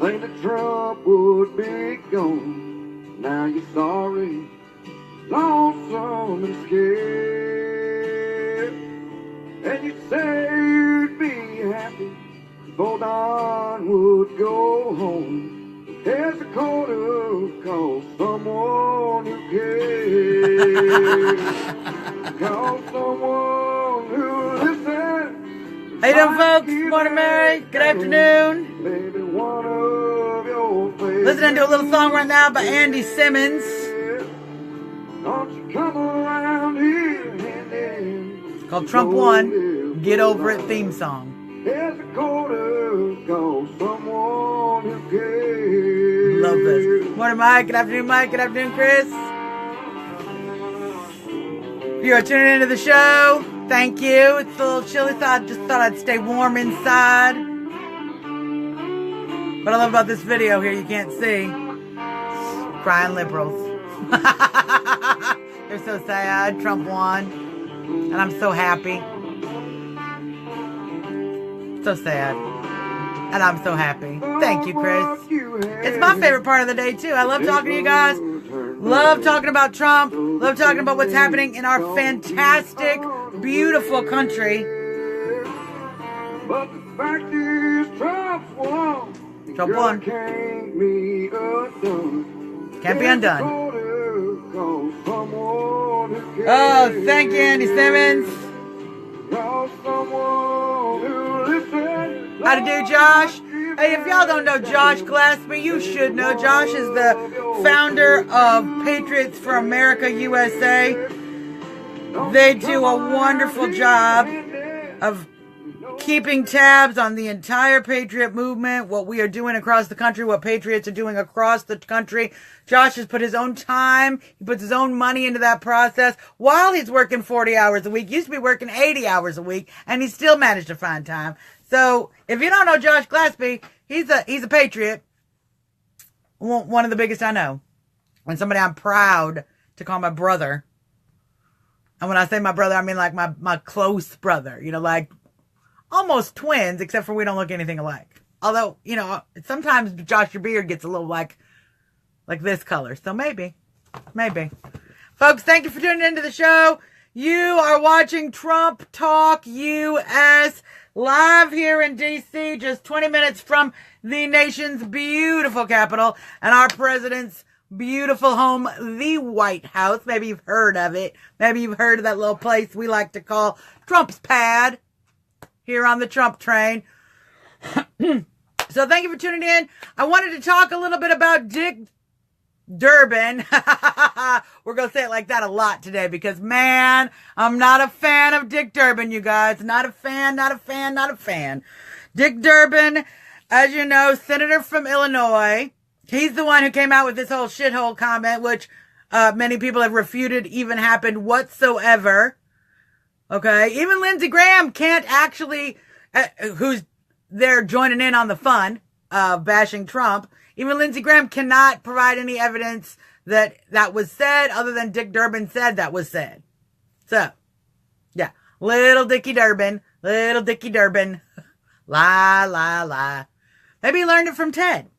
think that Trump would be gone. Now you're sorry, lonesome and scared. And you say you'd be happy if old Don would go home. There's a corner call someone who cares. Call someone who listens. How you doing, folks? Morning, Mary. Good afternoon. Maybe one of your favorites. Listening to a little song right now by Andy Simmons. Don't you come around here and It's called Trump Won. Get Over It theme song. There's a corner call someone who cares. Love this. Morning, Mike. Good afternoon, Mike. Good afternoon, Chris. If you are tuning into the show, thank you. It's a little chilly, so I just thought I'd stay warm inside. What I love about this video here, you can't see. Crying liberals. They're so sad. Trump won. And I'm so happy. So sad. And I'm so happy. Thank you, Chris. It's my favorite part of the day, too. I love talking to you guys. Love talking about Trump. Love talking about what's happening in our fantastic, beautiful country. But the fact is, Trump's won. Trump won. Can't be undone. Oh, thank you, Andy Simmons. How to do, Josh? Hey, if y'all don't know Josh Glaspie, you should know. Josh is the founder of Patriots for America USA. They do a wonderful job of keeping tabs on the entire Patriot movement, what we are doing across the country, what Patriots are doing across the country. Josh has put his own time, he puts his own money into that process while he's working 40 hours a week. He used to be working 80 hours a week, and he still managed to find time. So, if you don't know Josh Glaspie, he's a Patriot. One of the biggest I know. And somebody I'm proud to call my brother. And when I say my brother, I mean like my close brother. You know, like almost twins, except for we don't look anything alike. Although, you know, sometimes Josh, your beard gets a little like this color. So maybe. Folks, thank you for tuning into the show. You are watching Trump Talk US live here in D.C., just 20 minutes from the nation's beautiful capital and our president's beautiful home, the White House. Maybe you've heard of it. Maybe you've heard of that little place we like to call Trump's Pad here on the Trump train. So thank you for tuning in. I wanted to talk a little bit about Dick Durbin. We're going to say it like that a lot today because, man, I'm not a fan of Dick Durbin, you guys. Not a fan. Dick Durbin, as you know, senator from Illinois. He's the one who came out with this whole shithole comment, which many people have refuted even happened whatsoever. Okay? Even Lindsey Graham can't actually, who's there joining in on the fun of bashing Trump, even Lindsey Graham cannot provide any evidence that that was said other than Dick Durbin said that was said. So, yeah. Little Dickie Durbin. Lie. Maybe he learned it from Ted.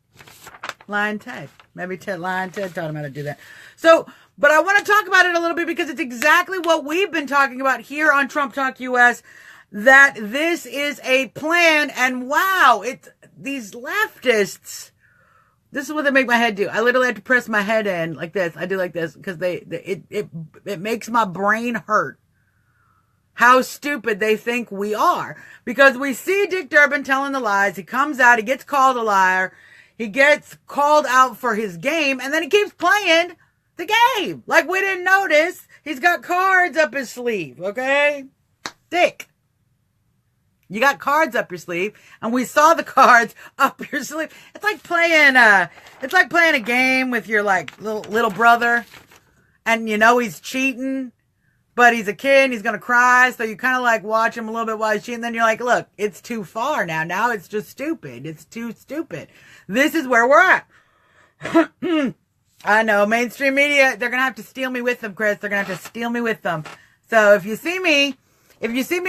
Lying Ted. Maybe Lying Ted taught him how to do that. So, but I want to talk about it a little bit because it's exactly what we've been talking about here on Trump Talk US, that this is a plan, and wow, it's these leftists. This is what they make my head do. I literally have to press my head in like this. I do like this because it makes my brain hurt. How stupid they think we are. Because we see Dick Durbin telling the lies. He comes out. He gets called a liar. He gets called out for his game. And then he keeps playing the game. Like we didn't notice. He's got cards up his sleeve. Okay? Dick. You got cards up your sleeve, and we saw the cards up your sleeve. It's like playing a game with your like little brother, and you know he's cheating, but he's a kid and he's gonna cry, so you kind of like watch him a little bit while he's cheating. Then you're like, look, it's too far now. Now it's just stupid. It's too stupid. This is where we're at. I know mainstream media. They're gonna have to steal me with them, Chris. They're gonna have to steal me with them. So if you see me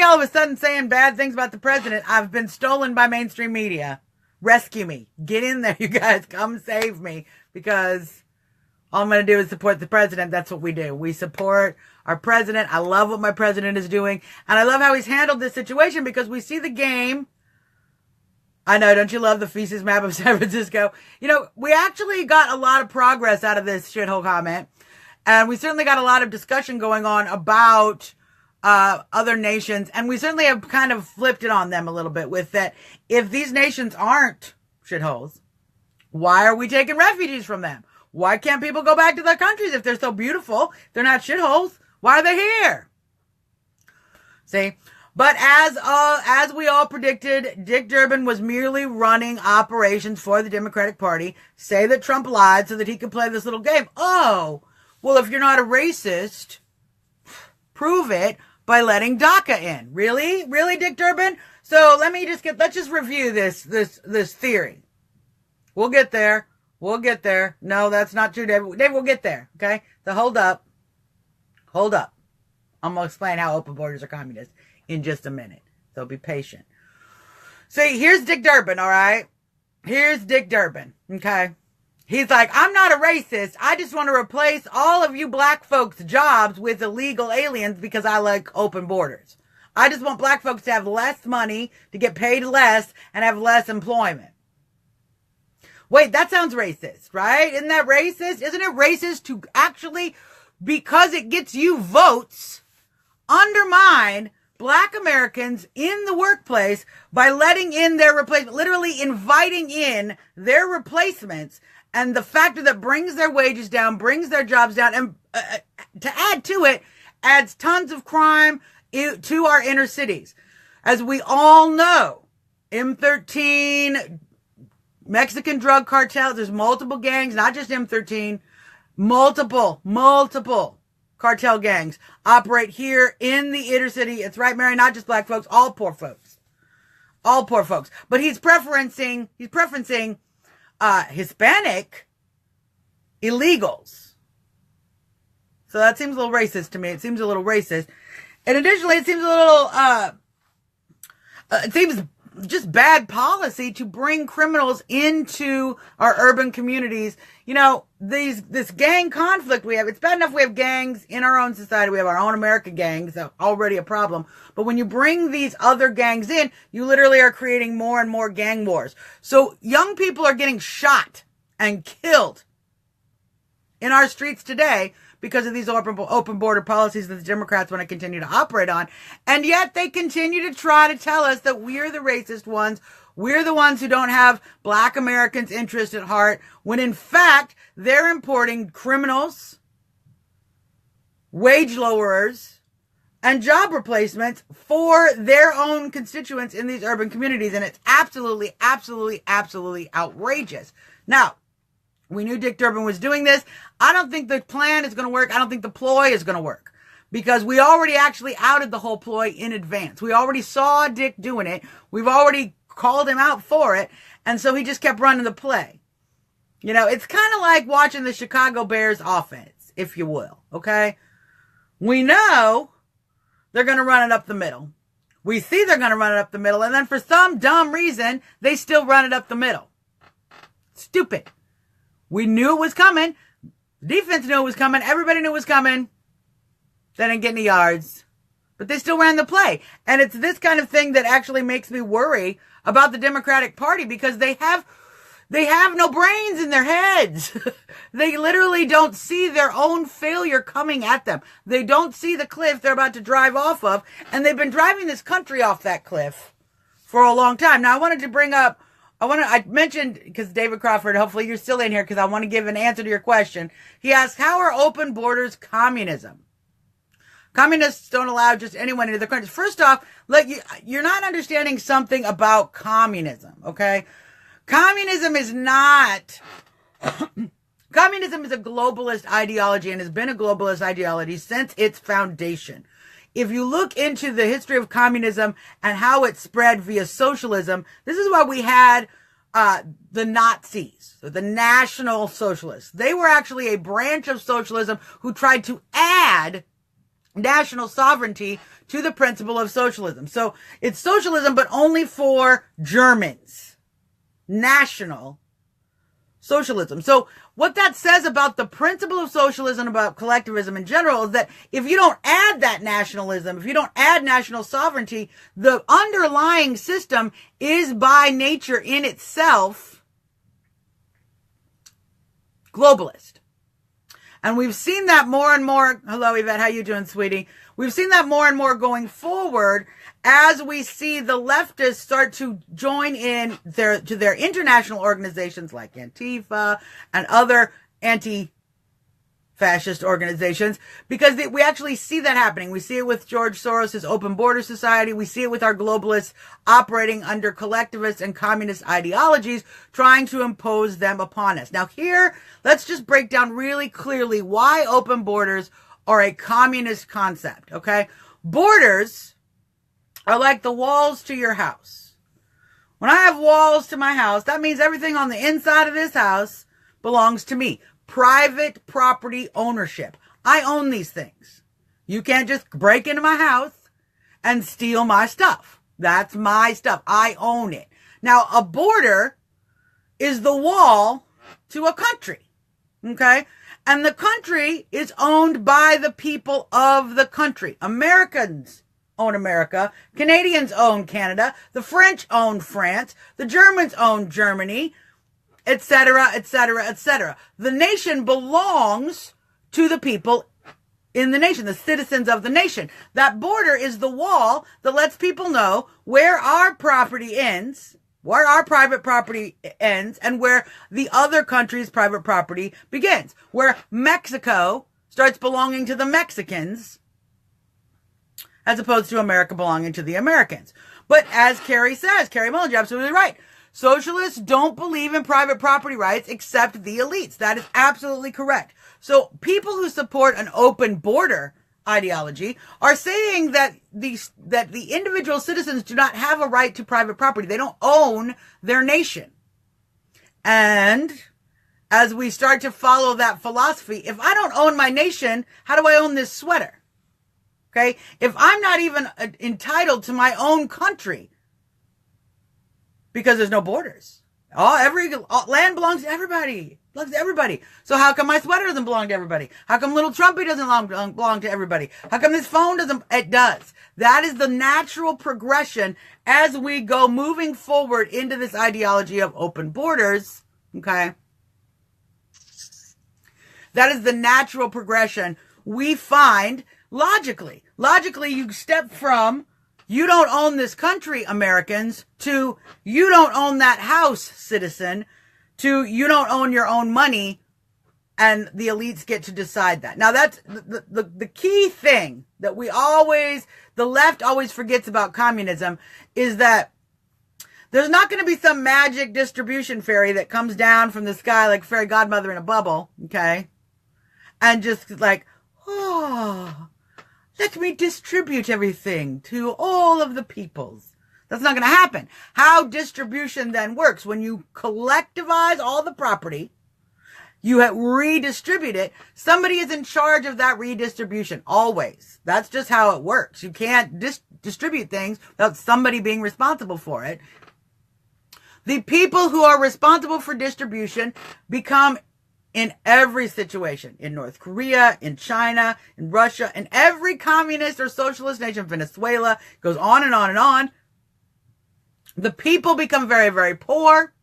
all of a sudden saying bad things about the president, I've been stolen by mainstream media. rescue me. Get in there, you guys. Come save me, because all I'm going to do is support the president. That's what we do. We support our president. I love what my president is doing. And I love how he's handled this situation, because we see the game. I know, don't you love the feces map of San Francisco? You know, we actually got a lot of progress out of this shithole comment. And we certainly got a lot of discussion going on about other nations. And we certainly have kind of flipped it on them a little bit with that. If these nations aren't shitholes, why are we taking refugees from them? Why can't people go back to their countries if they're so beautiful? They're not shitholes. Why are they here? See? But as we all predicted, Dick Durbin was merely running operations for the Democratic Party. Say that Trump lied so that he could play this little game. Oh, well, if you're not a racist, prove it by letting DACA in. Really? Really, Dick Durbin? So let's just review this theory. We'll get there. We'll get there. No, that's not true, David. David, we'll get there. Okay? So hold up. Hold up. I'm going to explain how open borders are communist in just a minute. So be patient. See, here's Dick Durbin, all right? Here's Dick Durbin, okay? He's like, I'm not a racist. I just want to replace all of you black folks' jobs with illegal aliens because I like open borders. I just want black folks to have less money, to get paid less, and have less employment. Wait, that sounds racist, right? Isn't that racist? Isn't it racist to actually, because it gets you votes, undermine black Americans in the workplace by letting in their replacement, literally inviting in their replacements, and the factor that brings their wages down, brings their jobs down, and to add to it, adds tons of crime to our inner cities. As we all know, M13, Mexican drug cartels, there's multiple gangs, not just M13, multiple cartel gangs operate here in the inner city. It's right, Mary, not just black folks, all poor folks. All poor folks. But he's preferencing Hispanic illegals. So that seems a little racist to me. It seems a little racist. And additionally, it seems a little, it seems just bad policy to bring criminals into our urban communities. You know, this gang conflict we have, it's bad enough we have gangs in our own society. We have our own American gangs, so already a problem. But when you bring these other gangs in, you literally are creating more and more gang wars. So young people are getting shot and killed in our streets today because of these open border policies that the Democrats want to continue to operate on. And yet they continue to try to tell us that we're the racist ones. We're the ones who don't have black Americans' interest at heart, when in fact, they're importing criminals, wage lowerers, and job replacements for their own constituents in these urban communities. And it's absolutely, absolutely, absolutely outrageous. Now, we knew Dick Durbin was doing this. I don't think the plan is going to work. I don't think the ploy is going to work, because we already actually outed the whole ploy in advance. We already saw Dick doing it. We've already called him out for it. And so he just kept running the play. You know, it's kind of like watching the Chicago Bears offense, if you will. Okay. We know they're going to run it up the middle. We see they're going to run it up the middle. And then for some dumb reason, they still run it up the middle. Stupid. We knew it was coming. The defense knew it was coming. Everybody knew it was coming. They didn't get any yards. But they still ran the play. And it's this kind of thing that actually makes me worry about the Democratic Party, because they have no brains in their heads. They literally don't see their own failure coming at them. They don't see the cliff they're about to drive off of. And they've been driving this country off that cliff for a long time. Now, I wanted to bring up, I mentioned, because David Crawford, hopefully you're still in here, because I want to give an answer to your question. He asked, how are open borders communism? Communists don't allow just anyone into their countries. First off, you're not understanding something about communism, okay? Communism is not... Communism is a globalist ideology and has been a globalist ideology since its foundation. If you look into the history of communism and how it spread via socialism, this is why we had the Nazis, the National Socialists. They were actually a branch of socialism who tried to add national sovereignty to the principle of socialism. So it's socialism, but only for Germans. national socialism. So what that says about the principle of socialism, about collectivism in general, is that if you don't add that nationalism, if you don't add national sovereignty, the underlying system is by nature in itself globalist. And we've seen that more and more. Hello, Yvette. How you doing, sweetie? We've seen that more and more going forward as we see the leftists start to join in to their international organizations like Antifa and other anti-fascist organizations, because we actually see that happening. We see it with George Soros' Open Border Society. We see it with our globalists operating under collectivist and communist ideologies, trying to impose them upon us. Now here, let's just break down really clearly why open borders are a communist concept, okay? Borders are like the walls to your house. When I have walls to my house, that means everything on the inside of this house belongs to me. Private property ownership. I own these things. You can't just break into my house and steal my stuff. That's my stuff. I own it. Now, a border is the wall to a country, okay? And the country is owned by the people of the country. Americans own America. Canadians own Canada. The French own France. The Germans own Germany, etc., etc., etc. The nation belongs to the people in the nation, the citizens of the nation. That border is the wall that lets people know where our property ends, where our private property ends, and where the other country's private property begins. Where Mexico starts belonging to the Mexicans, as opposed to America belonging to the Americans. But as Carrie says, Carrie Mullins, you're absolutely right. Socialists don't believe in private property rights except the elites. That is absolutely correct. So people who support an open border ideology are saying that the individual citizens do not have a right to private property. They don't own their nation. And as we start to follow that philosophy, if I don't own my nation, how do I own this sweater? Okay? If I'm not even entitled to my own country because there's no borders. Land belongs to everybody. Belongs to everybody. So how come my sweater doesn't belong to everybody? How come little Trumpy doesn't belong to everybody? How come this phone doesn't? It does. That is the natural progression as we go moving forward into this ideology of open borders. Okay? That is the natural progression we find logically. Logically, you step from you don't own this country, Americans, to you don't own that house, citizen, to you don't own your own money, and the elites get to decide that. Now, that's the key thing that the left always forgets about communism is that there's not going to be some magic distribution fairy that comes down from the sky like a fairy godmother in a bubble, okay? And just like, oh, let me distribute everything to all of the peoples. That's not going to happen. How distribution then works, when you collectivize all the property, you redistribute it, somebody is in charge of that redistribution, always. That's just how it works. You can't distribute things without somebody being responsible for it. The people who are responsible for distribution become, in every situation, in North Korea, in China, in Russia, in every communist or socialist nation, Venezuela, goes on and on and on. The people become very, very poor.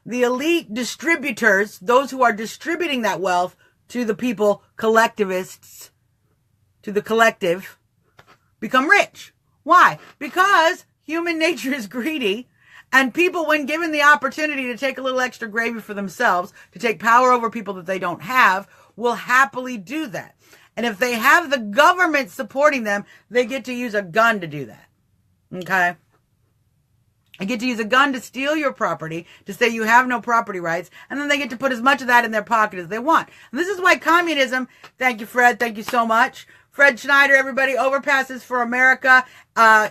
The elite distributors, those who are distributing that wealth to the people, collectivists, to the collective, become rich. Why? Because human nature is greedy. And people, when given the opportunity to take a little extra gravy for themselves, to take power over people that they don't have, will happily do that. And if they have the government supporting them, they get to use a gun to do that. Okay? They get to use a gun to steal your property, to say you have no property rights, and then they get to put as much of that in their pocket as they want. And this is why communism, thank you, Fred, thank you so much. Fred Schneider, everybody, Overpasses for America.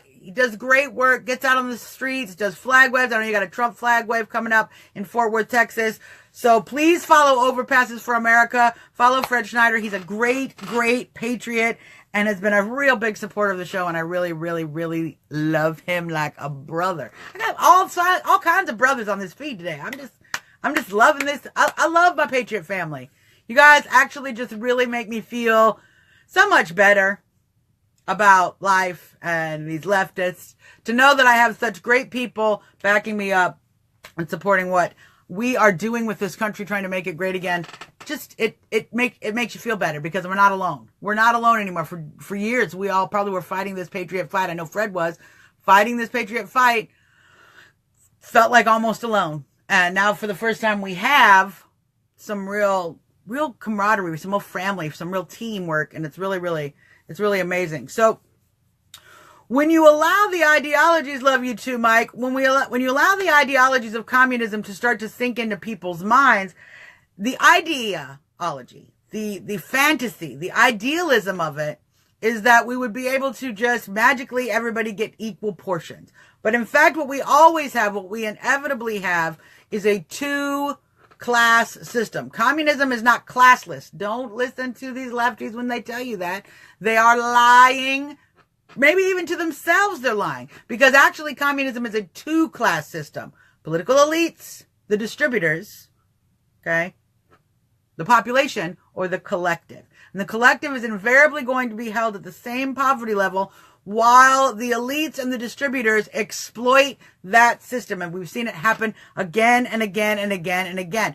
He does great work, gets out on the streets, does flag waves. I know you got a Trump flag wave coming up in Fort Worth, Texas. So please follow Overpasses for America. Follow Fred Schneider. He's a great, great patriot and has been a real big supporter of the show, and I really, really, really love him like a brother. I got all kinds of brothers on this feed today. I'm just loving this. I love my Patriot family. You guys actually just really make me feel so much better about life and these leftists. To know that I have such great people backing me up and supporting what we are doing with this country, trying to make it great again. Just it makes you feel better because we're not alone. We're not alone anymore. For years, we all probably were fighting this patriot fight. I know Fred was fighting this patriot fight. Felt like almost alone. And now for the first time, we have some real camaraderie, some real family, some real teamwork. And it's really amazing. So when you allow the ideologies, love you too, Mike, when you allow the ideologies of communism to start to sink into people's minds, the ideology, the fantasy, the idealism of it is that we would be able to just magically everybody get equal portions. But in fact, what we always have, what we inevitably have, is a two-class system. Communism is not classless. Don't listen to these lefties when they tell you that. They are lying. Maybe even to themselves they're lying. Because actually communism is a two-class system. Political elites, the distributors, okay, the population, or the collective. And the collective is invariably going to be held at the same poverty level while the elites and the distributors exploit that system. And we've seen it happen again and again and again and again.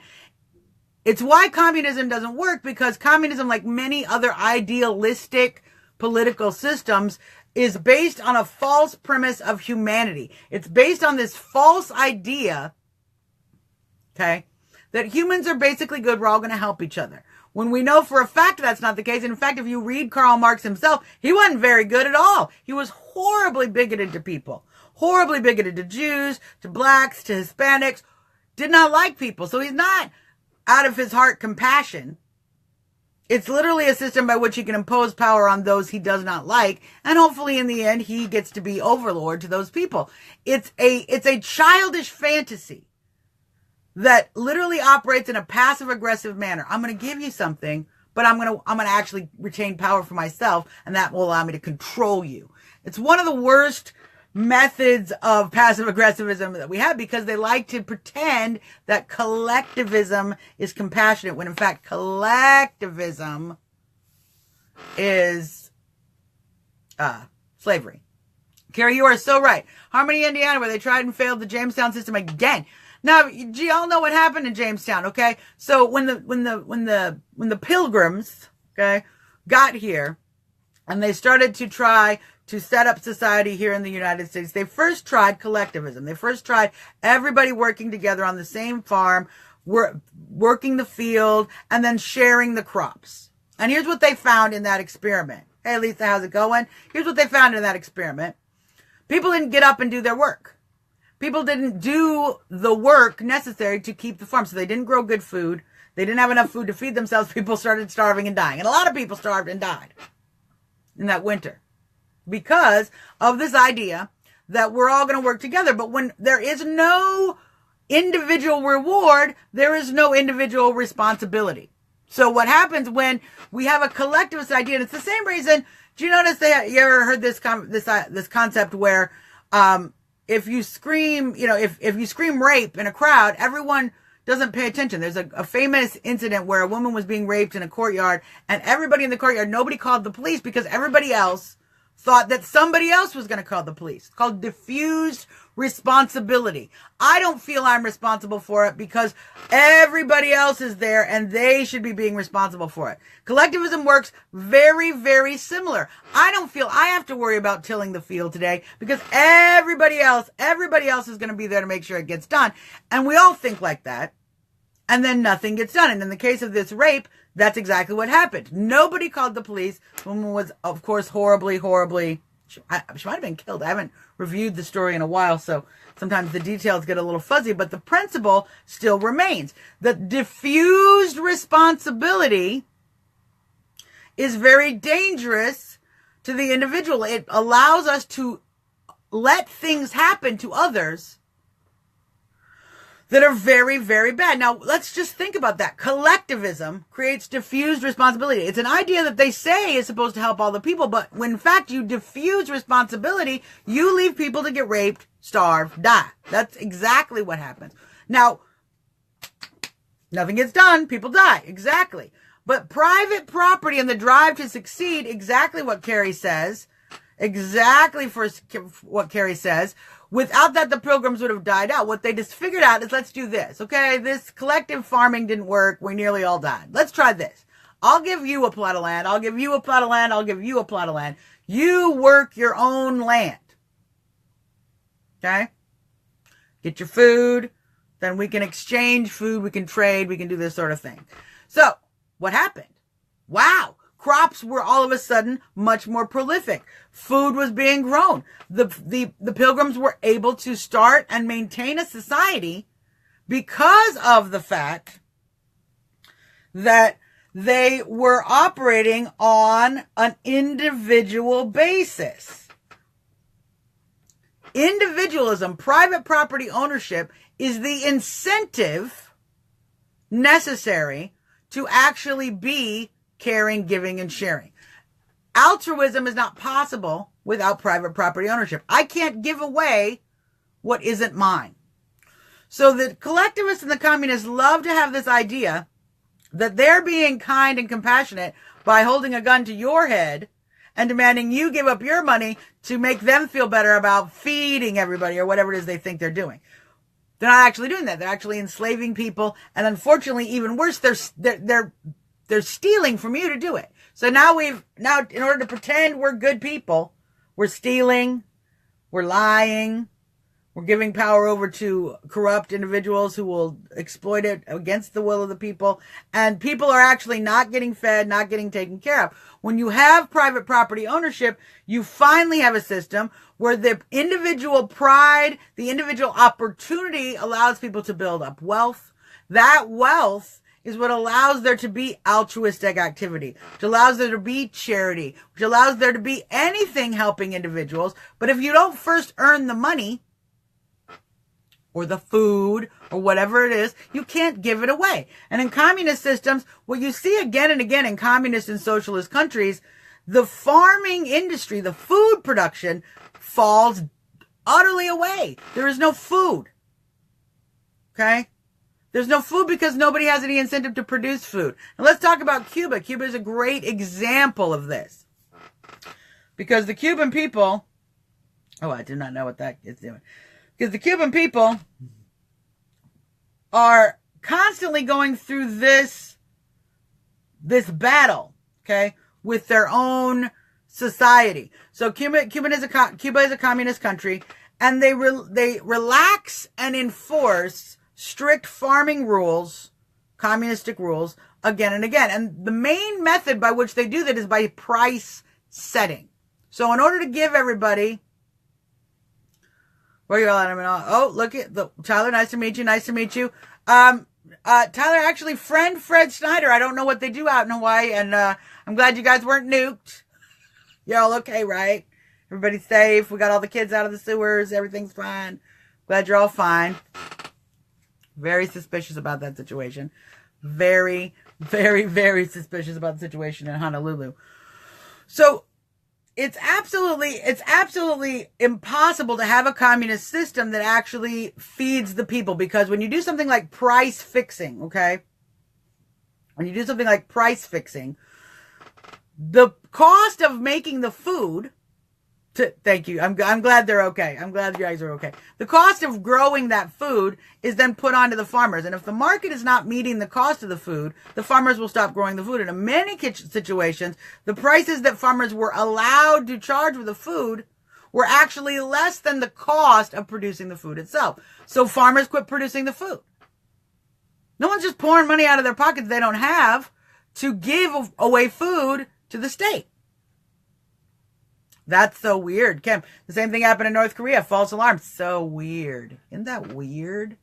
It's why communism doesn't work, because communism, like many other idealistic political systems, is based on a false premise of humanity. It's based on this false idea, okay, that humans are basically good. We're all going to help each other. When we know for a fact that's not the case. And in fact, if you read Karl Marx himself, he wasn't very good at all. He was horribly bigoted to people, horribly bigoted to Jews, to blacks, to Hispanics, did not like people. So he's not out of his heart compassion. It's literally a system by which he can impose power on those he does not like. And hopefully in the end, he gets to be overlord to those people. It's a childish fantasy that literally operates in a passive aggressive manner. I'm going to give you something, but I'm going to actually retain power for myself, and that will allow me to control you. It's one of the worst methods of passive aggressivism that we have, because they like to pretend that collectivism is compassionate, when in fact collectivism is slavery. Carrie, you are so right. Harmony, Indiana, where they tried and failed the Jamestown system again. Now, y'all know what happened in Jamestown, okay? So when the Pilgrims, okay, got here and they started to try to set up society here in the United States, they first tried collectivism. They first tried everybody working together on the same farm, working the field, and then sharing the crops. And here's what they found in that experiment. Hey, Lisa, how's it going? Here's what they found in that experiment. People didn't get up and do their work. People didn't do the work necessary to keep the farm. So they didn't grow good food. They didn't have enough food to feed themselves. People started starving and dying. And a lot of people starved and died in that winter because of this idea that we're all going to work together. But when there is no individual reward, there is no individual responsibility. So what happens when we have a collectivist idea, and it's the same reason, do you notice you ever heard this concept where, if you scream, if you scream rape in a crowd, everyone doesn't pay attention. There's a famous incident where a woman was being raped in a courtyard, and everybody in the courtyard, nobody called the police because everybody else thought that somebody else was going to call the police. It's called diffused responsibility. I don't feel I'm responsible for it because everybody else is there and they should be being responsible for it. Collectivism works very, very similar. I don't feel I have to worry about tilling the field today because everybody else is going to be there to make sure it gets done. And we all think like that. And then nothing gets done. And in the case of this rape, that's exactly what happened. Nobody called the police. The woman was, of course, horribly, she might have been killed. I haven't reviewed the story in a while, so sometimes the details get a little fuzzy, but the principle still remains. The diffused responsibility is very dangerous to the individual. It allows us to let things happen to others that are very, very bad. Now, let's just think about that. Collectivism creates diffused responsibility. It's an idea that they say is supposed to help all the people, but when in fact you diffuse responsibility, you leave people to get raped, starve, die. That's exactly what happens. Now, nothing gets done, people die. Exactly. But private property and the drive to succeed, exactly what Carrie says, exactly for what Carrie says. Without that, the Pilgrims would have died out. What they just figured out is, let's do this. Okay, this collective farming didn't work. We nearly all died. Let's try this. I'll give you a plot of land. I'll give you a plot of land. I'll give you a plot of land. You work your own land. Okay? Get your food. Then we can exchange food. We can trade. We can do this sort of thing. So, what happened? Wow. Crops were all of a sudden much more prolific. Food was being grown. The Pilgrims were able to start and maintain a society because of the fact that they were operating on an individual basis. Individualism, private property ownership, is the incentive necessary to actually be caring, giving, and sharing. Altruism is not possible without private property ownership. I can't give away what isn't mine. So the collectivists and the communists love to have this idea that they're being kind and compassionate by holding a gun to your head and demanding you give up your money to make them feel better about feeding everybody or whatever it is they think they're doing. They're not actually doing that. They're actually enslaving people. And unfortunately, even worse, they're stealing from you to do it. So now in order to pretend we're good people, we're stealing, we're lying, we're giving power over to corrupt individuals who will exploit it against the will of the people. And people are actually not getting fed, not getting taken care of. When you have private property ownership, you finally have a system where the individual pride, the individual opportunity allows people to build up wealth. That wealth is what allows there to be altruistic activity, which allows there to be charity, which allows there to be anything helping individuals. But if you don't first earn the money or the food or whatever it is, you can't give it away. And in communist systems, what you see again and again in communist and socialist countries, the farming industry, the food production falls utterly away. There is no food. Okay? There's no food because nobody has any incentive to produce food. And let's talk about Cuba. Cuba is a great example of this. Because the Cuban people, I do not know what that is doing. Because the Cuban people are constantly going through this battle, okay, with their own society. So Cuba is a communist country, and they relax and enforce strict farming rules, communistic rules, again and again. And the main method by which they do that is by price setting. So in order to give everybody, where you all at? Look at Tyler. Nice to meet you. Nice to meet you. Tyler, actually, friend Fred Schneider. I don't know what they do out in Hawaii, and I'm glad you guys weren't nuked. You're all okay, right? Everybody's safe. We got all the kids out of the sewers. Everything's fine. Glad you're all fine. Very suspicious about that situation. Very, very, very suspicious about the situation in Honolulu. So it's absolutely impossible to have a communist system that actually feeds the people, because when you do something like price fixing, okay? When you do something like price fixing, the cost of making the food, thank you. I'm glad they're okay. I'm glad you guys are okay. The cost of growing that food is then put onto the farmers. And if the market is not meeting the cost of the food, the farmers will stop growing the food. And in many situations, the prices that farmers were allowed to charge for the food were actually less than the cost of producing the food itself. So farmers quit producing the food. No one's just pouring money out of their pockets they don't have to give away food to the state. That's so weird, Kim. The same thing happened in North Korea. False alarm. So weird. Isn't that weird? Weird.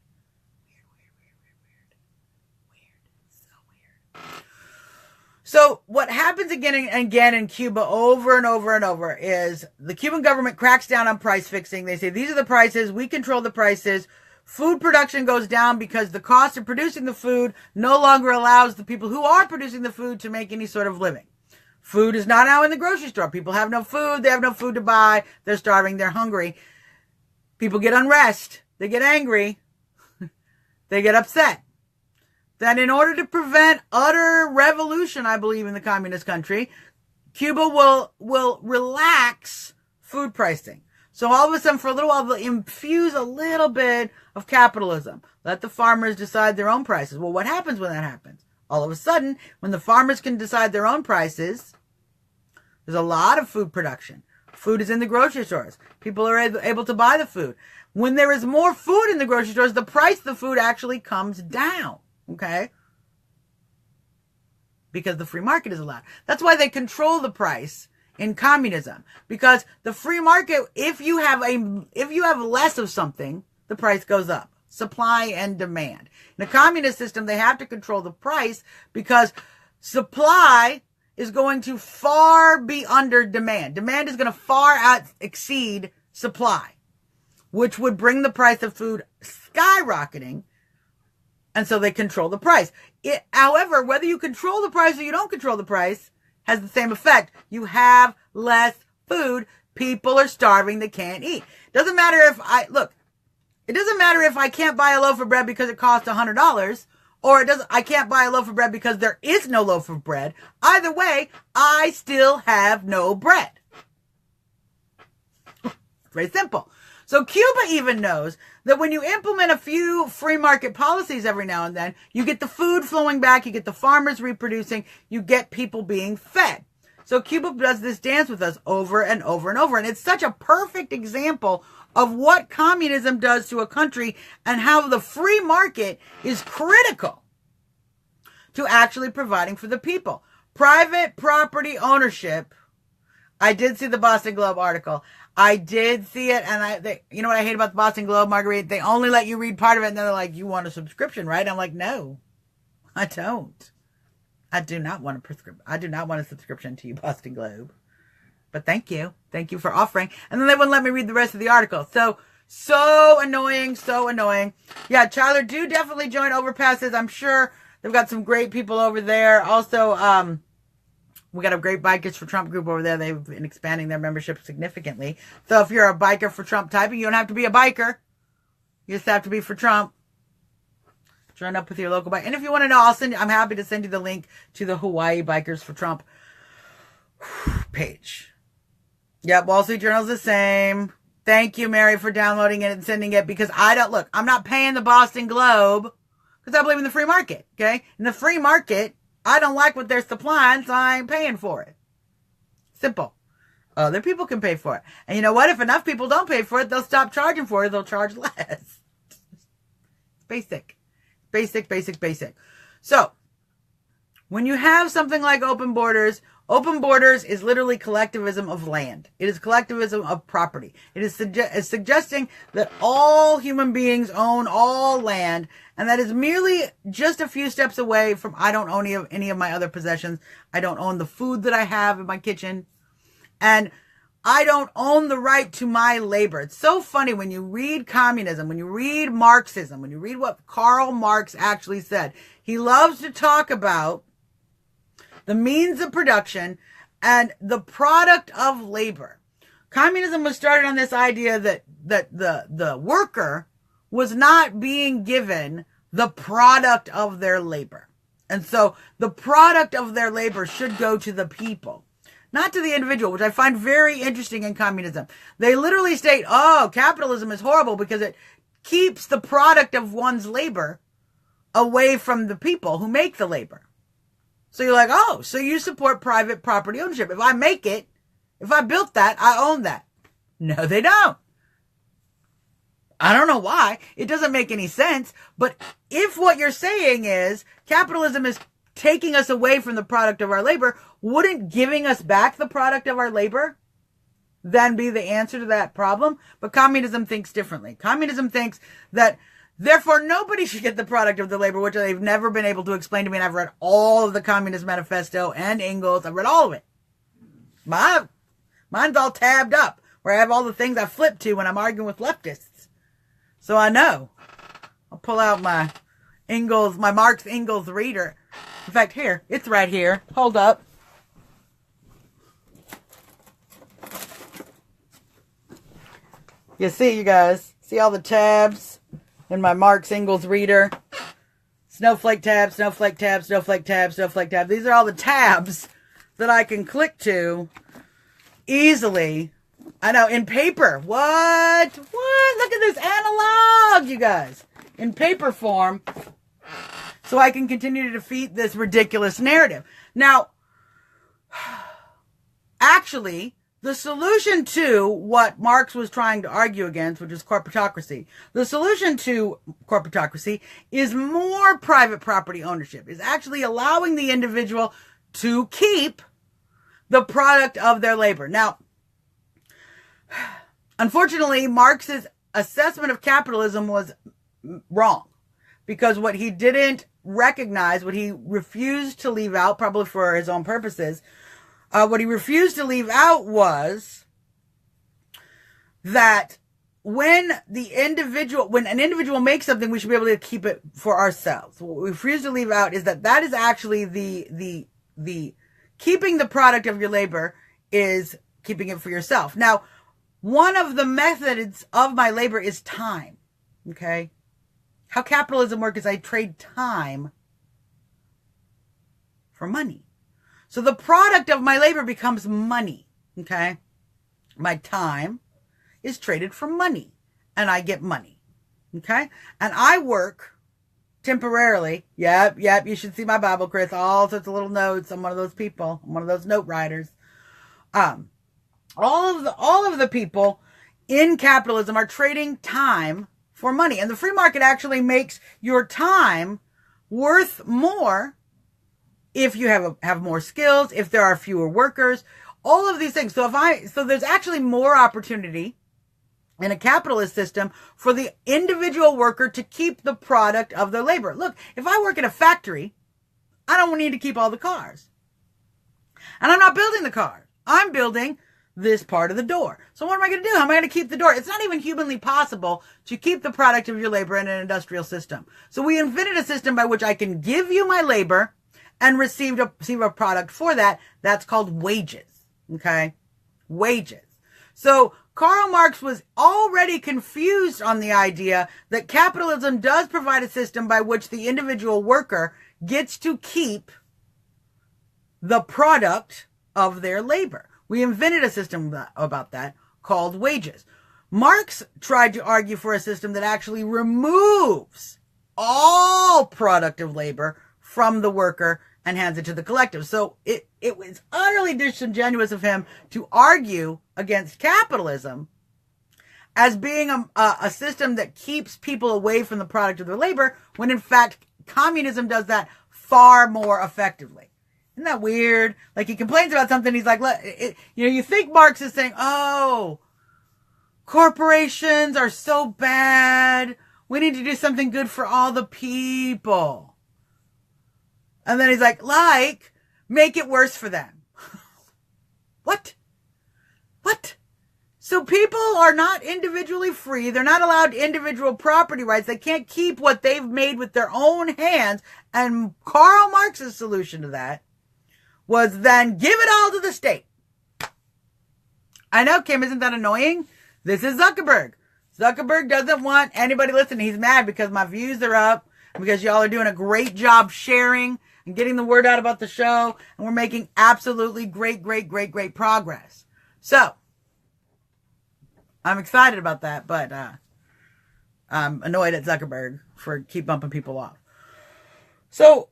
So what happens again and again in Cuba over and over and over is the Cuban government cracks down on price fixing. They say, these are the prices. We control the prices. Food production goes down because the cost of producing the food no longer allows the people who are producing the food to make any sort of living. Food is not now in the grocery store. People have no food. They have no food to buy. They're starving. They're hungry. People get unrest. They get angry. They get upset. Then in order to prevent utter revolution, I believe, in the communist country, Cuba will relax food pricing. So all of a sudden, for a little while, they'll infuse a little bit of capitalism. Let the farmers decide their own prices. Well, what happens when that happens? All of a sudden, when the farmers can decide their own prices, there's a lot of food production. Food is in the grocery stores. People are able to buy the food. When there is more food in the grocery stores, the price of the food actually comes down. Okay? Because the free market is allowed. That's why they control the price in communism. Because the free market, if you have less of something, the price goes up. Supply and demand. In a communist system, they have to control the price because supply is going to far be under demand. Demand is going to far exceed supply, which would bring the price of food skyrocketing. And so they control the price. However, whether you control the price or you don't control the price has the same effect. You have less food. People are starving. They can't eat. Doesn't matter if it doesn't matter if I can't buy a loaf of bread because it costs $100, or I can't buy a loaf of bread because there is no loaf of bread. Either way, I still have no bread. Very simple. So Cuba even knows that when you implement a few free market policies every now and then, you get the food flowing back, you get the farmers reproducing, you get people being fed. So Cuba does this dance with us over and over and over. And it's such a perfect example of what communism does to a country and how the free market is critical to actually providing for the people. Private property ownership. I did see the Boston Globe article. I did see it, and you know what I hate about the Boston Globe, Marguerite? They only let you read part of it, and they're like, you want a subscription, right? I'm like, no, I don't. I do not want a subscription to you, Boston Globe. But thank you. Thank you for offering. And then they wouldn't let me read the rest of the article. So annoying, so annoying. Yeah, Tyler, do definitely join Overpasses. I'm sure they've got some great people over there. Also, we got a great Bikers for Trump group over there. They've been expanding their membership significantly. So if you're a biker for Trump typing, you don't have to be a biker. You just have to be for Trump. Join up with your local bike. And if you want to know, I'm happy to send you the link to the Hawaii Bikers for Trump page. Yep, Wall Street Journal's the same. Thank you, Mary, for downloading it and sending it, because I'm not paying the Boston Globe because I believe in the free market, okay? In the free market, I don't like what they're supplying, so I ain't paying for it. Simple. Other people can pay for it. And you know what? If enough people don't pay for it, they'll stop charging for it. They'll charge less. Basic. So, when you have something like open borders is literally collectivism of land. It is collectivism of property. It is suggesting that all human beings own all land, and that is merely just a few steps away from I don't own any of my other possessions. I don't own the food that I have in my kitchen. And I don't own the right to my labor. It's so funny when you read communism, when you read Marxism, when you read what Karl Marx actually said. He loves to talk about the means of production and the product of labor. Communism was started on this idea that the worker was not being given the product of their labor. And so the product of their labor should go to the people, not to the individual, which I find very interesting in communism. They literally state, capitalism is horrible because it keeps the product of one's labor away from the people who make the labor. So you're like, so you support private property ownership. If I make it, if I built that, I own that. No, they don't. I don't know why. It doesn't make any sense. But if what you're saying is capitalism is taking us away from the product of our labor, wouldn't giving us back the product of our labor then be the answer to that problem? But communism thinks differently. Communism thinks that therefore nobody should get the product of the labor, which they've never been able to explain to me. And I've read all of the Communist Manifesto and Engels. I've read all of it. Mine's all tabbed up where I have all the things I flip to when I'm arguing with leftists. So I know. I'll pull out my Marx Engels reader. In fact, here, it's right here. Hold up. You see, you guys, see all the tabs in my Marx Engels reader? Snowflake tab, snowflake tab, snowflake tab, snowflake tab. These are all the tabs that I can click to easily. I know, in paper. What? Look at this analog, you guys. In paper form. So I can continue to defeat this ridiculous narrative. Now, actually, the solution to what Marx was trying to argue against, which is corporatocracy, the solution to corporatocracy is more private property ownership, is actually allowing the individual to keep the product of their labor. Now, unfortunately, Marx's assessment of capitalism was wrong, because what he didn't recognize, what he refused to leave out, probably for his own purposes, what he refused to leave out was that when an individual makes something, we should be able to keep it for ourselves. What we refuse to leave out is that is actually the keeping the product of your labor is keeping it for yourself. Now, one of the methods of my labor is time. Okay? How capitalism works is I trade time for money. So the product of my labor becomes money. Okay? My time is traded for money, and I get money. Okay? And I work temporarily. Yep. You should see my Bible, Chris. All sorts of little notes. I'm one of those people. I'm one of those note writers. All of the people in capitalism are trading time for money. And the free market actually makes your time worth more if you have more skills, if there are fewer workers, all of these things. So there's actually more opportunity in a capitalist system for the individual worker to keep the product of their labor. Look, if I work in a factory, I don't need to keep all the cars. And I'm not building the cars. I'm building this part of the door. So what am I going to do? How am I going to keep the door? It's not even humanly possible to keep the product of your labor in an industrial system. So we invented a system by which I can give you my labor and receive a product for that. That's called wages. Okay? Wages. So Karl Marx was already confused on the idea that capitalism does provide a system by which the individual worker gets to keep the product of their labor. We invented a system about that called wages. Marx tried to argue for a system that actually removes all product of labor from the worker and hands it to the collective. So it was utterly disingenuous of him to argue against capitalism as being a system that keeps people away from the product of their labor, when in fact communism does that far more effectively. Isn't that weird? Like, he complains about something, he's like, you think Marx is saying, oh, corporations are so bad, we need to do something good for all the people. And then he's like, make it worse for them. What? So people are not individually free. They're not allowed individual property rights. They can't keep what they've made with their own hands. And Karl Marx's solution to that was then give it all to the state. I know, Kim, isn't that annoying? This is Zuckerberg. Zuckerberg doesn't want anybody listening. He's mad because my views are up, because y'all are doing a great job sharing and getting the word out about the show, and we're making absolutely great progress. So, I'm excited about that, but I'm annoyed at Zuckerberg for keep bumping people off. So,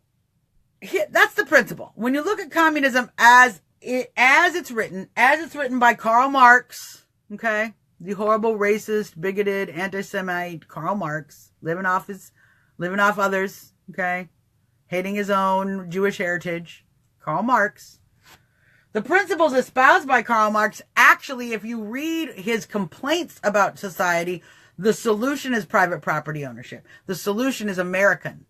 that's the principle. When you look at communism as it's written by Karl Marx, okay, the horrible, racist, bigoted, anti-Semite Karl Marx, living off others, okay, hating his own Jewish heritage, Karl Marx. The principles espoused by Karl Marx, actually, if you read his complaints about society, the solution is private property ownership. The solution is American.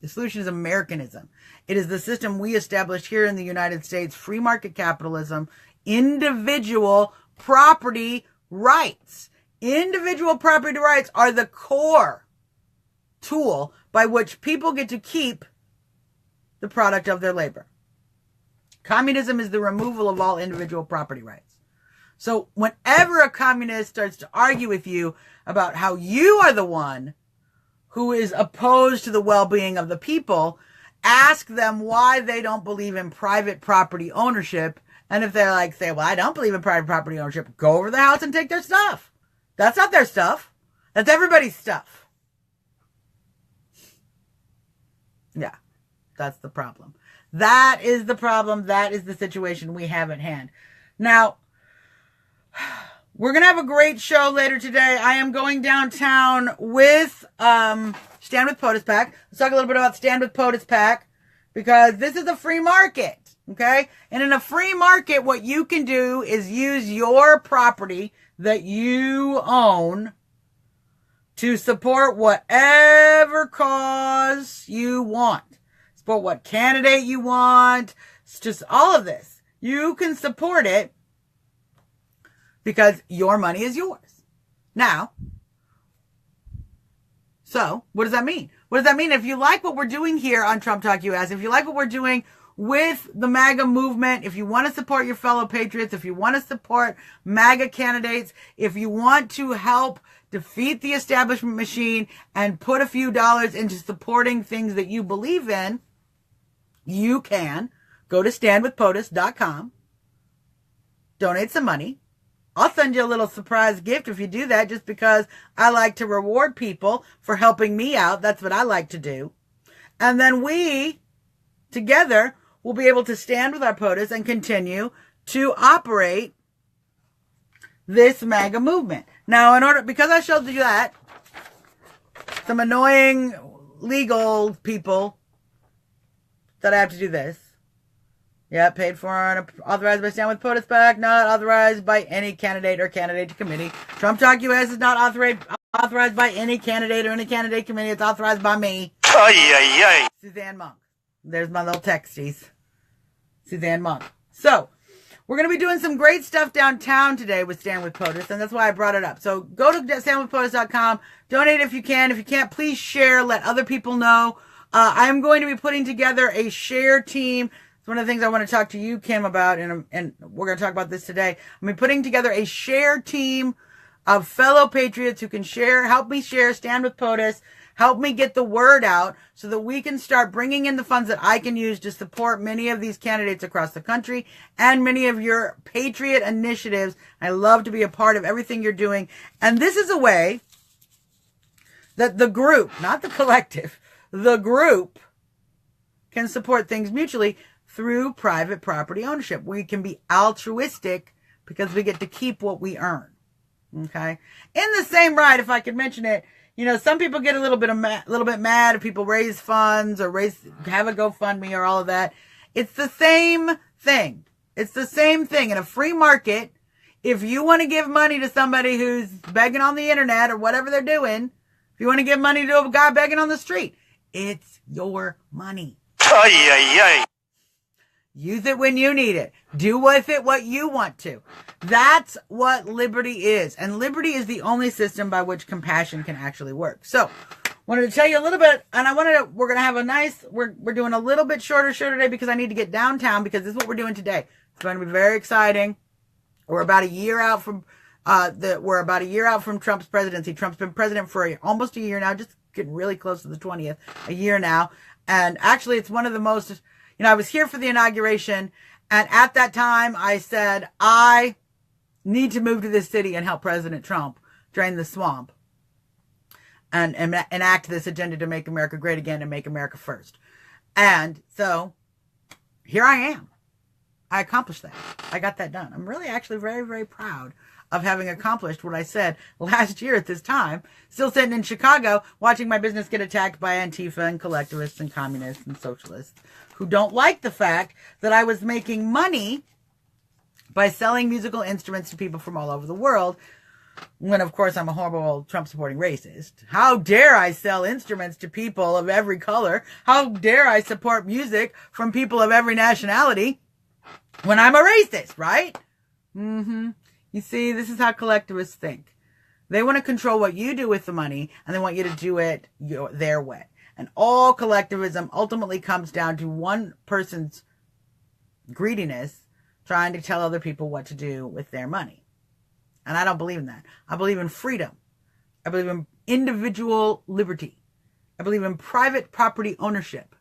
The solution is Americanism. It is the system we established here in the United States, free market capitalism, individual property rights. Individual property rights are the core tool by which people get to keep the product of their labor. Communism is the removal of all individual property rights. So whenever a communist starts to argue with you about how you are the one who is opposed to the well-being of the people, ask them why they don't believe in private property ownership. And if they're like, say, well, I don't believe in private property ownership, go over the house and take their stuff. That's not their stuff. That's everybody's stuff. Yeah, that's the problem. That is the problem. That is the situation we have at hand. Now, we're going to have a great show later today. I am going downtown with Stand With POTUS PAC. Let's talk a little bit about Stand With POTUS PAC, because this is a free market, okay? And in a free market, what you can do is use your property that you own to support whatever cause you want. Support what candidate you want. It's just all of this. You can support it because your money is yours. Now, so what does that mean? What does that mean? If you like what we're doing here on Trump Talk US, if you like what we're doing with the MAGA movement, if you want to support your fellow patriots, if you want to support MAGA candidates, if you want to help defeat the establishment machine and put a few dollars into supporting things that you believe in, you can go to standwithpotus.com, donate some money. I'll send you a little surprise gift if you do that, just because I like to reward people for helping me out. That's what I like to do. And then we, together, will be able to stand with our POTUS and continue to operate this MAGA movement. Now, because I showed you that, some annoying legal people that I have to do this. Yeah, paid for and authorized by Stand With POTUS PAC, not authorized by any candidate or candidate committee. Trump Talk US is not authorized by any candidate or any candidate committee. It's authorized by me. Suzzanne Monk. There's my little texties. Suzzanne Monk. So, we're going to be doing some great stuff downtown today with Stand With POTUS, and that's why I brought it up. So, go to standwithpotus.com, donate if you can. If you can't, please share, let other people know. I'm going to be putting together a share team. It's one of the things I want to talk to you, Kim, about, and we're going to talk about this today. I'm going to be putting together a share team of fellow patriots who can help me share Stand With POTUS, help me get the word out so that we can start bringing in the funds that I can use to support many of these candidates across the country and many of your patriot initiatives. I love to be a part of everything you're doing. And this is a way that the group, not the collective, the group can support things mutually through private property ownership. We can be altruistic because we get to keep what we earn. Okay? In the same right, if I could mention it, some people get a little bit mad if people raise funds or have a GoFundMe or all of that. It's the same thing. It's the same thing. In a free market, if you want to give money to somebody who's begging on the internet or whatever they're doing, if you want to give money to a guy begging on the street, it's your money. Use it when you need it. Do with it what you want to. That's what liberty is. And liberty is the only system by which compassion can actually work. So, wanted to tell you a little bit, and we're going to have we're doing a little bit shorter show today because I need to get downtown, because this is what we're doing today. It's going to be very exciting. We're about a year out from Trump's presidency. Trump's been president for almost a year now, just getting really close to the 20th, a year now. And actually, it's one of the most, I was here for the inauguration, and at that time, I said, I need to move to this city and help President Trump drain the swamp and enact this agenda to make America great again and make America first. And so, here I am. I accomplished that. I got that done. I'm really actually very, very proud of having accomplished what I said last year at this time, still sitting in Chicago, watching my business get attacked by Antifa and collectivists and communists and socialists who don't like the fact that I was making money by selling musical instruments to people from all over the world, when, of course, I'm a horrible Trump-supporting racist. How dare I sell instruments to people of every color? How dare I support music from people of every nationality when I'm a racist, right? You see, this is how collectivists think. They want to control what you do with the money, and they want you to do it their way. And all collectivism ultimately comes down to one person's greediness trying to tell other people what to do with their money. And I don't believe in that. I believe in freedom. I believe in individual liberty. I believe in private property ownership.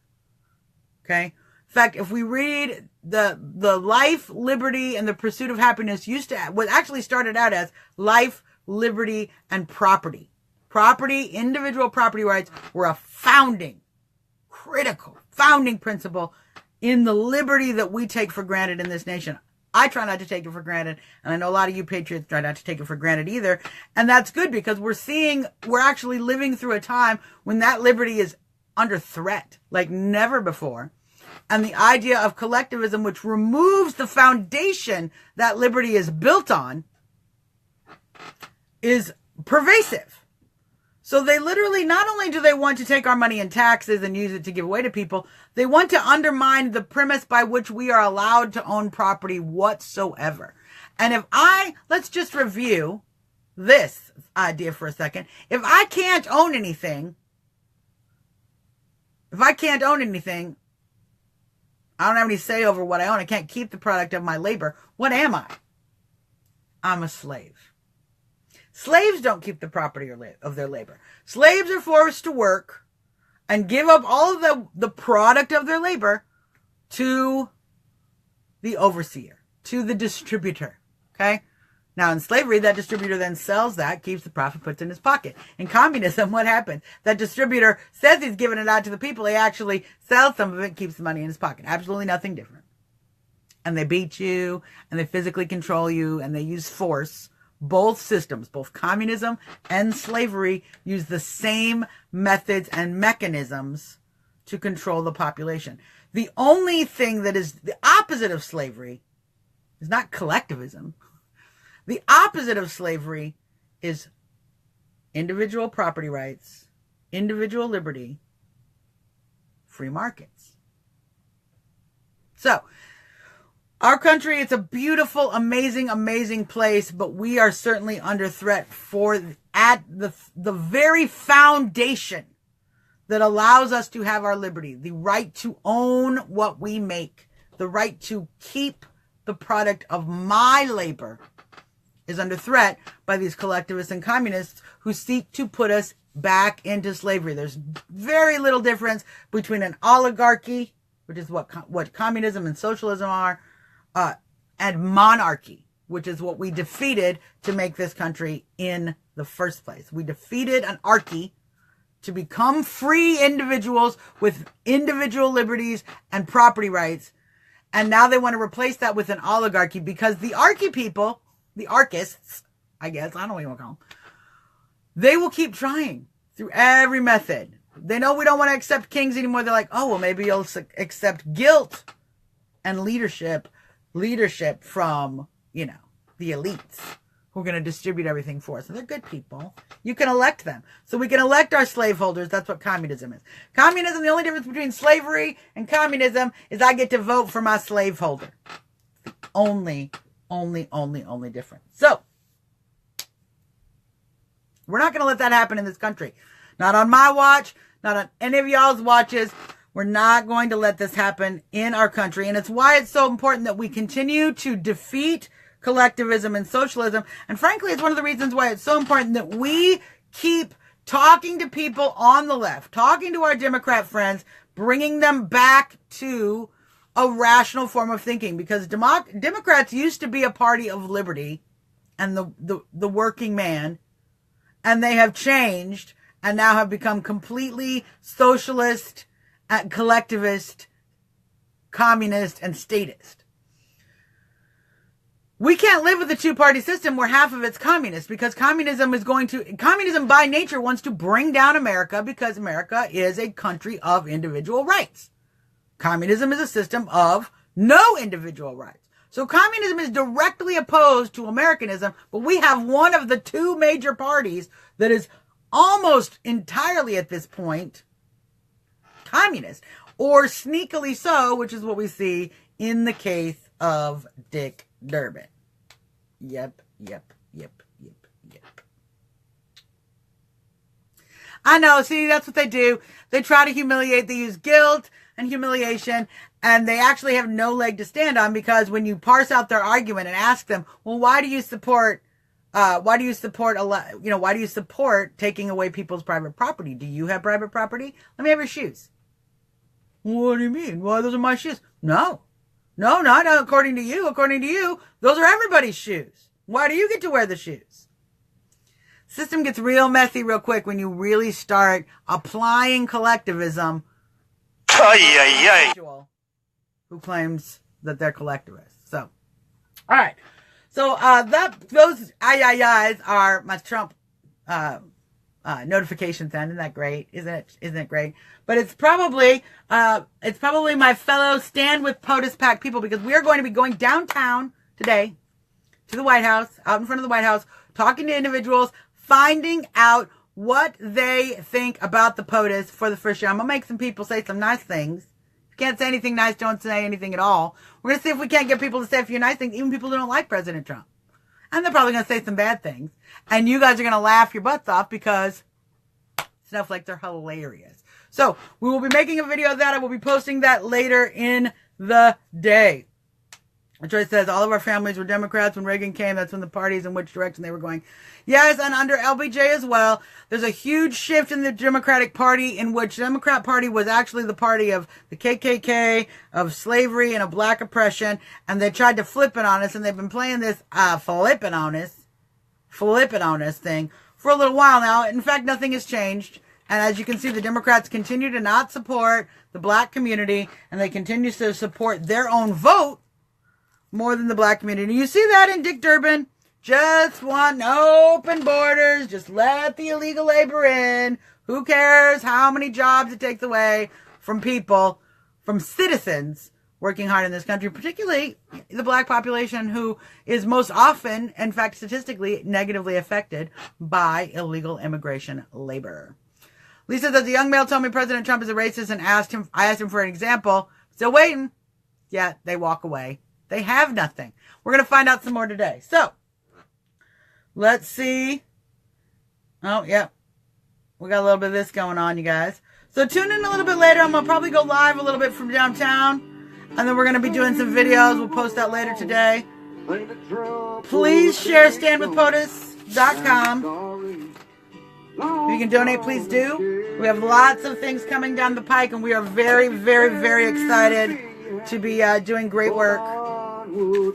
Okay? In fact, if we read the life, liberty, and the pursuit of happiness what actually started out as life, liberty, and property. Individual property rights were a critical founding principle in the liberty that we take for granted in this nation. I try not to take it for granted, and I know a lot of you patriots try not to take it for granted either. And that's good, because we're actually living through a time when that liberty is under threat like never before. And the idea of collectivism, which removes the foundation that liberty is built on, is pervasive. So they literally, not only do they want to take our money in taxes and use it to give away to people, they want to undermine the premise by which we are allowed to own property whatsoever. And let's just review this idea for a second. If I can't own anything, I don't have any say over what I own. I can't keep the product of my labor. What am I? I'm a slave. Slaves don't keep the property of their labor. Slaves are forced to work and give up all of the product of their labor to the overseer, to the distributor. Okay? Now, in slavery, that distributor then sells that, keeps the profit, puts it in his pocket. In communism, what happens? That distributor says he's giving it out to the people. He actually sells some of it, keeps the money in his pocket. Absolutely nothing different. And they beat you, and they physically control you, and they use force. Both systems, both communism and slavery, use the same methods and mechanisms to control the population. The only thing that is the opposite of slavery is not collectivism. The opposite of slavery is individual property rights, individual liberty, free markets. So, our country, it's a beautiful, amazing, amazing place, but we are certainly under threat at the very foundation that allows us to have our liberty, the right to own what we make, the right to keep the product of my labor, is under threat by these collectivists and communists who seek to put us back into slavery. There's very little difference between an oligarchy, which is what communism and socialism are, and monarchy, which is what we defeated to make this country in the first place. We defeated an archy to become free individuals with individual liberties and property rights. And now they want to replace that with an oligarchy, because the archy people, the archists, I guess, I don't even want to call them, they will keep trying through every method. They know we don't want to accept kings anymore. They're like, oh, well, maybe you'll accept guilt and leadership from, the elites who are going to distribute everything for us. And they're good people. You can elect them. So we can elect our slaveholders. That's what communism is. Communism, the only difference between slavery and communism is I get to vote for my slaveholder. Only difference. So, we're not going to let that happen in this country. Not on my watch, not on any of y'all's watches. We're not going to let this happen in our country. And it's why it's so important that we continue to defeat collectivism and socialism. And frankly, it's one of the reasons why it's so important that we keep talking to people on the left, talking to our Democrat friends, bringing them back to a rational form of thinking. Because Democrats used to be a party of liberty and the working man. And they have changed and now have become completely socialist, collectivist, communist, and statist. We can't live with a two-party system where half of it's communist, because communism by nature wants to bring down America, because America is a country of individual rights. Communism is a system of no individual rights. So communism is directly opposed to Americanism, but we have one of the two major parties that is almost entirely at this point communist, or sneakily so, which is what we see in the case of Dick Durbin. Yep. I know. See, that's what they do. They try to humiliate. They use guilt and humiliation, and they actually have no leg to stand on, because when you parse out their argument and ask them, well, why do you support taking away people's private property? Do you have private property? Let me have your shoes. What do you mean? Well, those are my shoes. No, not according to you. According to you, those are everybody's shoes. Why do you get to wear the shoes? System gets real messy real quick when you really start applying collectivism who claims that they're collectivists. So, all right. So those ayes are my Trump notifications then. Isn't that great? Isn't it great? But it's probably my fellow Stand with POTUS PAC people, because we are going to be going downtown today to the White House, out in front of the White House, talking to individuals, finding out what they think about the POTUS for the first year. I'm going to make some people say some nice things. If you can't say anything nice, don't say anything at all. We're going to see if we can't get people to say a few nice things, even people who don't like President Trump. And they're probably going to say some bad things. And you guys are going to laugh your butts off, because snowflakes are hilarious. So we will be making a video of that. I will be posting that later in the day. Troy says, all of our families were Democrats when Reagan came. That's when the parties in which direction they were going. Yes, and under LBJ as well. There's a huge shift in the Democratic Party, in which the Democrat Party was actually the party of the KKK, of slavery, and of black oppression. And they tried to flip it on us, and they've been playing this flip it on us thing for a little while now. In fact, nothing has changed. And as you can see, the Democrats continue to not support the black community, and they continue to support their own vote more than the black community. You see that in Dick Durbin. Just want open borders. Just let the illegal labor in. Who cares how many jobs it takes away from people, from citizens working hard in this country, particularly the black population, who is most often, in fact, statistically negatively affected by illegal immigration labor. Lisa says, the young male told me President Trump is a racist, and I asked him for an example. Still waiting. Yeah, they walk away. They have nothing. We're going to find out some more today. So, let's see. Oh, yeah. We got a little bit of this going on, you guys. So, tune in a little bit later. I'm going to probably go live a little bit from downtown. And then we're going to be doing some videos. We'll post that later today. Please share standwithpotus.com. If you can donate, please do. We have lots of things coming down the pike, and we are very, very, very excited to be doing great work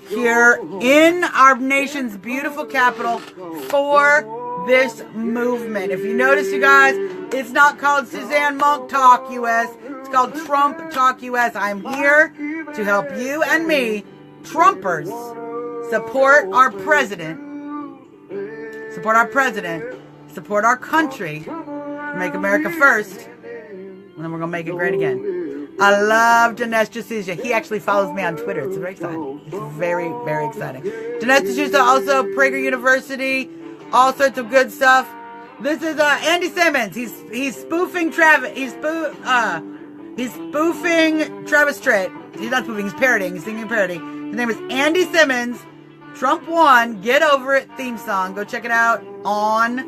here in our nation's beautiful capital for this movement. If you notice, you guys, it's not called Suzzanne Monk Talk US. It's called Trump Talk US. I'm here to help you and me, Trumpers, support our president, support our country, make America first, and then we're going to make it great again. I love Dinesh D'Souza. He actually follows me on Twitter. It's very exciting. It's very, very exciting. Dinesh D'Souza, also Prager University, all sorts of good stuff. This is Andy Simmons. He's spoofing Travis. He's spoofing Travis Tritt. He's not spoofing. He's parodying. He's singing a parody. His name is Andy Simmons. Trump won. Get over it. Theme song. Go check it out on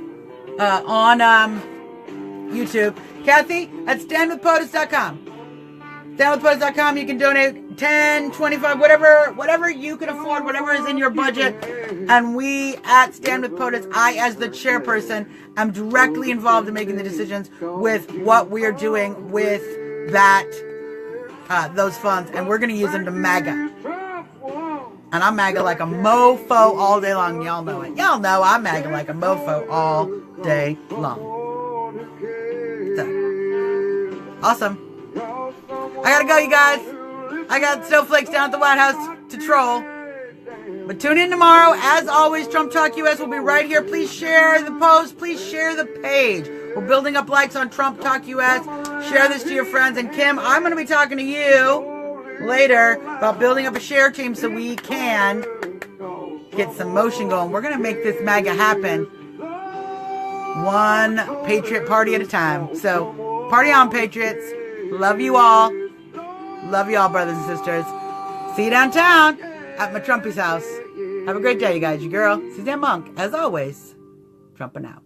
YouTube. Kathy at standwithpotus.com. Standwithpotus.com. You can donate 10, 25, whatever you can afford, whatever is in your budget. And we at Stand with POTUS, I as the chairperson, am directly involved in making the decisions with what we are doing with that those funds, and we're going to use them to MAGA. And I'm MAGA like a mofo all day long. Y'all know it. Y'all know I'm MAGA like a mofo all day long. So, awesome. I gotta go, you guys. I got snowflakes down at the White House to troll. But tune in tomorrow. As always, Trump Talk US will be right here. Please share the post. Please share the page. We're building up likes on Trump Talk US. Share this to your friends. And Kim, I'm going to be talking to you later about building up a share team so we can get some motion going. We're going to make this MAGA happen one Patriot party at a time. So, party on, Patriots. Love you all. Love you all, brothers and sisters. See you downtown at my Trumpy's house. Have a great day, you guys. Your girl, Suzzanne Monk, as always, Trumping out.